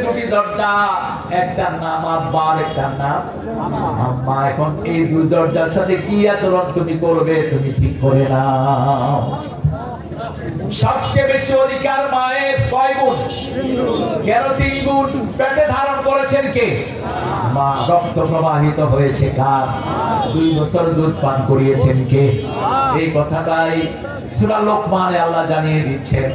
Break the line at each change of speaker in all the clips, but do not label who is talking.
দুটি দরজা, একটার নাম আব্বা আর একটার নাম আম্মা। এখন এই দুই দরজার সাথে কি আচরণ তুমি করবে তুমি ঠিক করে নাও। সবচেয়ে বেশি অধিকার মায়ের কয় গুণ? কেন 3 গুণ? পেটে ধারণ করেছেন কে? মা। রক্ত প্রবাহিত হয়েছে কার? 2 বছর দুধ পান করিয়েছেন কে? এই কথাটাই সূরা লোকমানে আল্লাহ জানিয়ে দিচ্ছেন,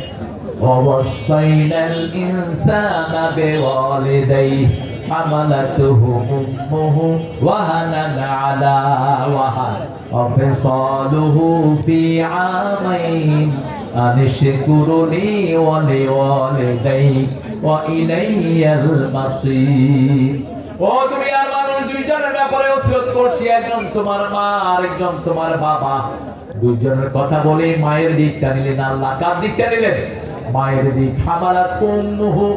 ওয়াসাইনাল ইনসানা বিওয়ালিদাইহি হামালাতুহু উম্মুহু ওয়াহানান আলা ওয়াহান ওয়া ফিসালুহু ফি আমাইন আনিশকুরুনি ওয়া লিওয়ালিদাইহি ওয়া ইলাইয়াল মাসীর। ও দুনিয়ার মানুষ, দুইজনের ব্যাপারে ওসিয়ত করছি, একজন তোমার মা আর একজন তোমার বাবা। দুইজনের কথা বলে মায়ের দিকটা নিলেন আল্লাহ। কার দিকটা নিলেন? মায়ের দিক। হামালাত উম্মুহু,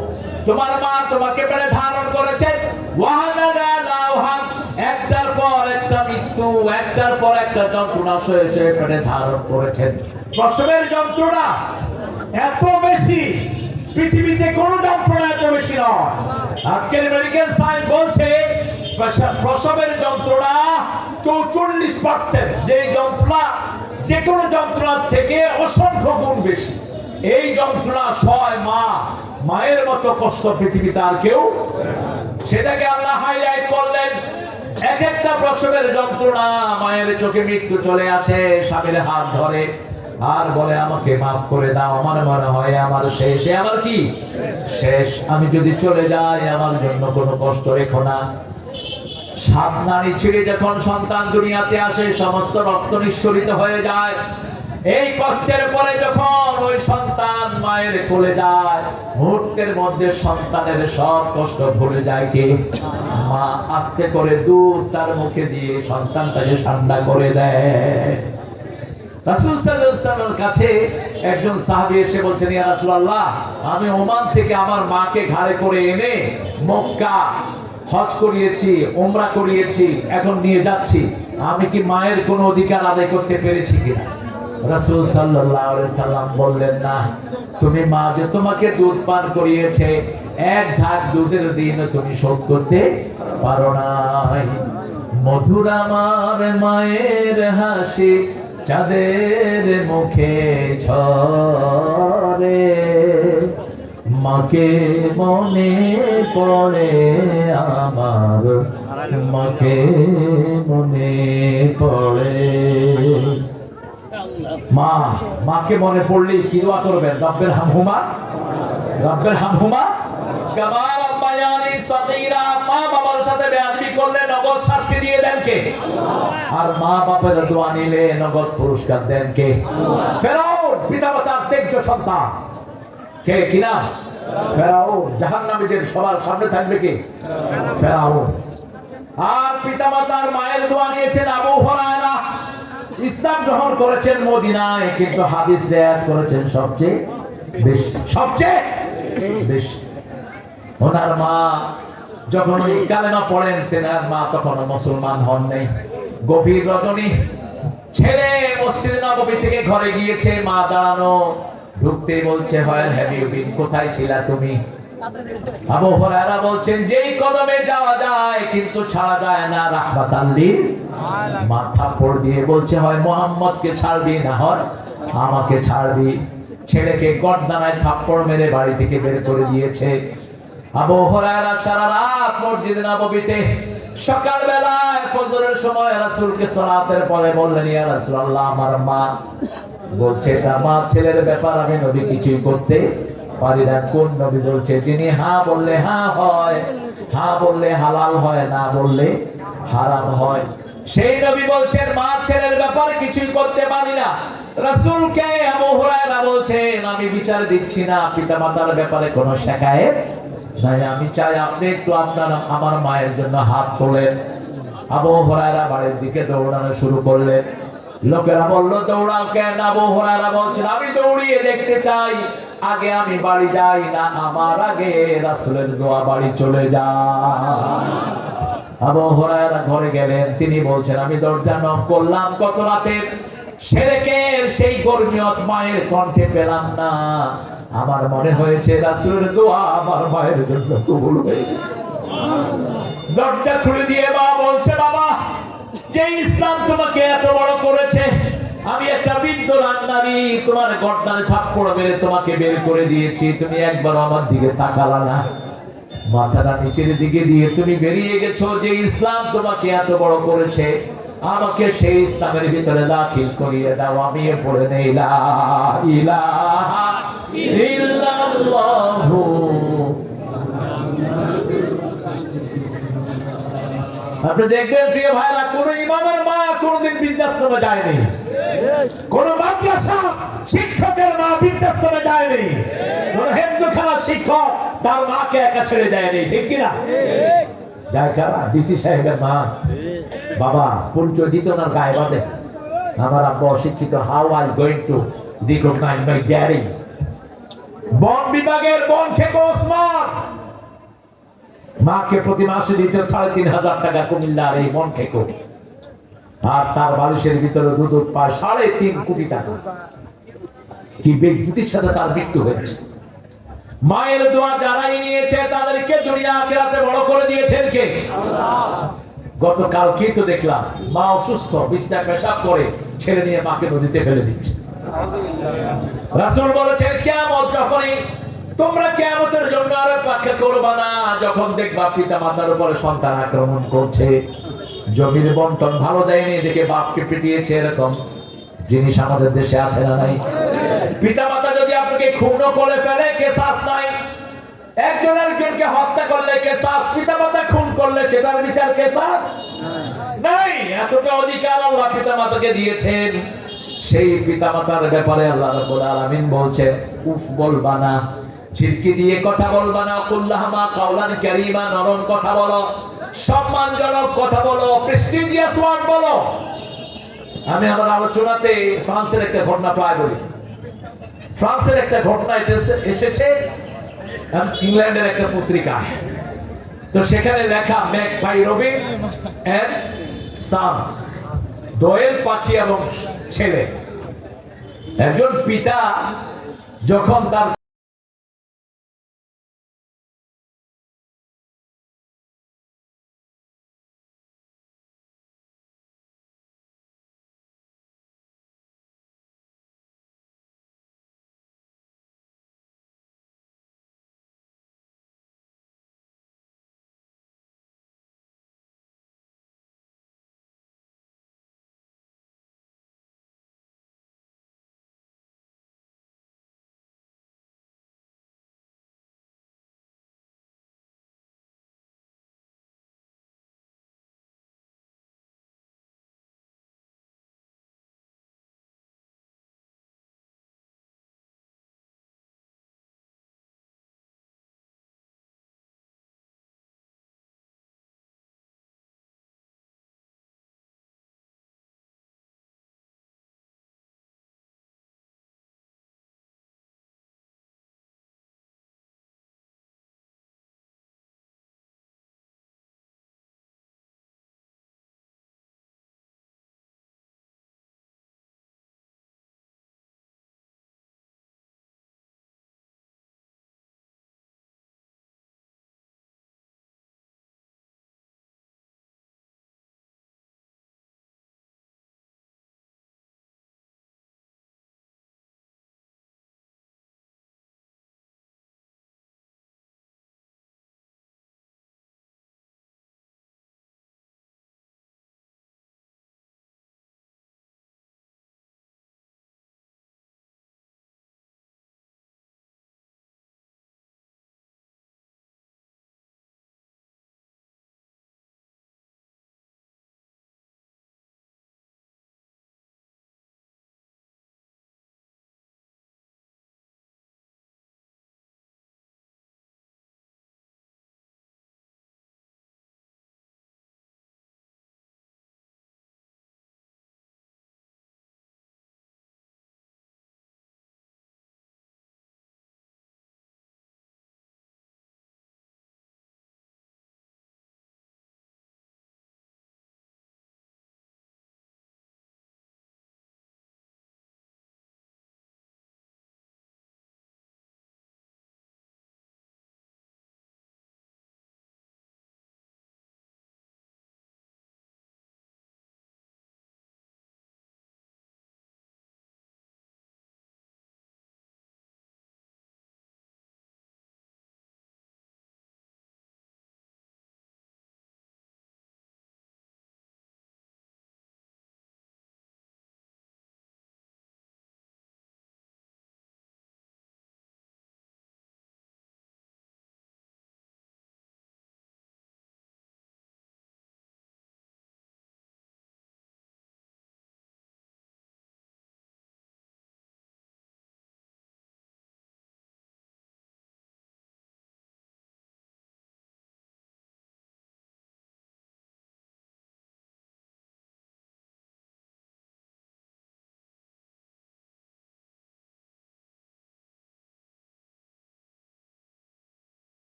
তোমার মা তোমাকে পেটে ধারণ করেছেন, ওয়াহানান আলা ওয়াহান, একটার পর একটা মৃত্যু, একটার পর একটা যন্ত্রণা সয়ে সয়ে পেটে ধারণ করেছেন। প্রসবের যন্ত্রণা এত বেশি, পৃথিবীতে কোনো যন্ত্রণা এত বেশি নয়। আজকের মেডিকেল সায়েন্স বলছে প্রসবের যন্ত্রণা 44%, যে যন্ত্রণা যে কোনো যন্ত্রণার থেকে অসংখ্য গুণ বেশি। এই যন্ত্রণা সয় মা, মায়ের মতো কষ্ট পৃথিবীতে আর কেউ। সেটাকে আল্লাহ হাইলাইট করলেন। এক একটা প্রসবের যন্ত্রণা, মায়ের চোখে মৃত্যু চলে আসে, স্বামীর হাত ধরে আর বলে আমাকে মাফ করে দাও, আমার মনে হয় আমার শেষ। আমার কি শেষ? আমি যদি চলে যাই আমার জন্য কোনো কষ্ট রেখো না। 7 নারী ছিঁড়ে যখন সন্তান দুনিয়াতে আসে, সমস্ত রক্ত নিঃসরিত হয়ে যায়। এই কষ্টের পরে যখন ওই সন্তান মায়ের কোলে যায়, মুহূর্তের মধ্যে সন্তানের সব কষ্ট ভুলে যায় কে? মা। আস্তে করে দুধ তার মুখে দিয়ে সন্তানটাকে ঠান্ডা করে দেয়। রাসূল সাল্লাল্লাহু আলাইহি ওয়াসাল্লামের কাছে একজন সাহাবী এসে বলছেন, ইয়া রাসূলুল্লাহ, আমি ওমান থেকে আমার মাকে ঘাড়ে করে এনে মক্কা হজ করিয়েছি, উমরা করিয়েছি, এখন নিয়ে যাচ্ছি, আমি কি মায়ের কোনো অধিকার আদায় করতে পেরেছি কিনা? রাসূল সাল্লাল্লাহু আলাইহি সাল্লাম বললেন, না, তুমি মা যে তোমাকে দুধ পান করিয়েছে, এক ঢাক দুধের দিন তুমি শোধ করতে পারো নাই। মধুর আমার মায়ের হাসি চাঁদের মুখে ঝরে, মাকে মনে পড়ে আমার, মাকে মনে পড়ে। মা, মাকে মনে পড়লে কি দোয়া করবেন? রব্বের হামহুমা, রব্বের হামহুমা কামা রাব্বায়ানি সগীরা। মা বাবার সাথে বেয়াদবি করলে নগদ শাস্তি দিয়ে দেন কে? আর মা বাবার দোয়া নিলে নগদ পুরস্কার দেন কে? ফেরাউন পিতামাতার ত্যায্য সন্তান। কে? কি নাম? ফেরাউন। জাহান্নামীদের সবার সামনে থাকবে কে? ফেরাউন। আর পিতামাতার মায়ের দোয়া নিয়েছেন আবু হুরায়রা। ইসলাম গ্রহণ করেছেন মদিনায়, কিন্তু হাদিস রিওয়ায়াত করেছেন সবচেয়ে বেশি, সবচেয়ে বেশি। ওনার মা যখন কালেমা পড়েন, তেনার মা তখন মুসলমান হন নাই। গভীর রজনী, ছেলে মসজিদে নববী থেকে ঘরে গিয়েছে, মা দাঁড়ানো, ঢুকতে বলছে, হয় হ্যাভ ইউ বিন, কোথায় ছিলা তুমি? আবু হুরায়রা বলছেন, যেই কদমে যাওয়া যায় কিন্তু ছাড়া যায় না রাহমাতাল লিল আলামিন। মাথা পড় দিয়ে বলছে, হয় মুহাম্মদকে ছাড়বি, না হয় আমাকে ছাড়বি। ছেলেকে গর্দানায় থাপ্পড় মেরে বাড়ি থেকে বের করে দিয়েছে। আবু হুরায়রা সারা রাত মসজিদে নববীতে, সকাল বেলায় ফজরের সময় রাসূলকে সালাতের পরে বললেন, ইয়া রাসূলুল্লাহ, আমার মা বলছে এটা মা ছেলের ব্যাপার, আমি নবী কিছুই করতে পারি না। কোন নবী? বলছে যিনি হ্যাঁ বললে হ্যাঁ হয়, হ্যাঁ বললে হালাল হয়, না বললে হারাম হয়, সেই নবী বলছেন মা ছেলের ব্যাপারে কিছুই করতে পারি না। রাসূলকে আবু হুরায়রা বলছেন, আমি বিচার দিচ্ছি না, পিতামাতার ব্যাপারে কোনো শিকায়েত নাই, আমি চাই আপনি একটু আপনার আমার মায়ের জন্য হাত তোলেন। আবু হুরায়রা বাড়ির দিকে দৌড়ানো শুরু করলেন। লোকেরা বলল, দৌড়াও কেন? আবু হুরায়রা বলছেন, আমি দৌড়িয়ে দেখতে চাই আগে আমি বাড়ি যাই না আমার আগে রাসূলের দোয়া বাড়ি চলে যায়। আবু হুরায়রা ঘরে গেলেন। তিনি বলছেন, আমি দরজা নক করলাম কত রাতে, শিরকের সেই গর্মিয়ত মায়ের কণ্ঠে পেলাম না। আমার মনে হয়েছে রাসূলের দোয়া আমার মায়ের জন্য কবুল হয়ে গেছে। দরজা খুলে দিয়ে মা বলছে, বাবা, যে ইসলাম তোমাকে এত বড় করেছে, আমি একটা বৃদ্ধ রান্নারি তোমার গর্দানে থাপ্পড় মেরে তোমাকে বের করে দিয়েছি, তুমি একবার আমার দিকে তাকালা না, মাথাটা নিচের দিকে দিয়ে তুমি বেরিয়ে গেছো। যে ইসলাম তোমাকে এত বড় করেছে, আমাকে সেই ইসলামের ভিতরে দাখিল করিয়ে দাও। আমি পড়ে নেই লা ইলাহা ইল্লাল্লাহু। আপনি দেখবেন প্রিয় ভাইরা, কোন ইমামের মা কোনদিন বৃদ্ধাশ্রমে যায়নি, কোন মাদ্রাসা শিক্ষকের মা বৃদ্ধাশ্রমে যায়নি, কোন হেফজখানার শিক্ষক তার মাকে একা ছেড়ে দেয়নি, ঠিক কিনা? যায় কারা? ডিসি সাহেবের মা। বাবা পরিচয় দিত না, গায়ে বাঁধে, আমার আব্বা অশিক্ষিত, how I going to recognise my daddy. বন বিভাগের বন থেকে ওসমান মাকে প্রতি মাসে দিত ৩,৫০০ টাকা কুমিল্লার এই বন খেকো, আর তার বালিশের ভিতরে দুধ পায় ৩.৫ কোটি টাকা। কি বিদ্যুতির সাথে তার মৃত্যু হয়েছে। মায়ের দোয়া যারাই নিয়েছে তাদেরকে দুনিয়া আখিরাতে বড় করে দিয়েছেন কে? আল্লাহ। গতকাল কি তো দেখলাম, মা অসুস্থ, বিছানায় পেশাব করে ছেড়ে নিয়ে মাকে নদীতে ফেলে দিচ্ছে। রাসূল বলেছেন, কিয়ামত যখনই, তোমরা কিয়ামতের জন্য আর অপেক্ষা করবে না, যখন দেখবা পিতা মাতার উপরে সন্তান আক্রমণ করছে, জমির বন্টন ভালো দেয়নি দেখে বাপকে পিটিয়েছে, এরকম জিনিস আমাদের দেশে আছে না নাই? পিতা মাতা যদি আপনাকে খুন করে ফেলে, কেসাস নাই। একজন আরেকজনকে হত্যা করলে কেসাস, পিতা মাতা খুন করলে সেটার বিচার কেসাস নাই। এতটা অধিকার আল্লাহ পিতা মাতাকে দিয়েছেন। সেই পিতা মাতার ব্যাপারে আল্লাহ রাব্বুল আলামিন বলছেন, উফ বলবা না, ঝিরকি দিয়ে কথা বলবা না, কুল্লাহমা কাওলান কারীমা, নরম কথা বলো, সম্মানজনক কথা বলো, প্রেস্টিজিয়াস ওয়ার্ড বলো। আমি আমার আলোচনাতে ফ্রান্সের একটা ঘটনা প্রায় বলি। ফ্রান্সের একটা ঘটনা এসেছে ইংল্যান্ডের একটা পত্রিকায়। তো সেখানে লেখা, ম্যাক বাই রবিন এন্ড সান, দোয়েল পাখি এবং ছেলে। একজন পিতা যখন তার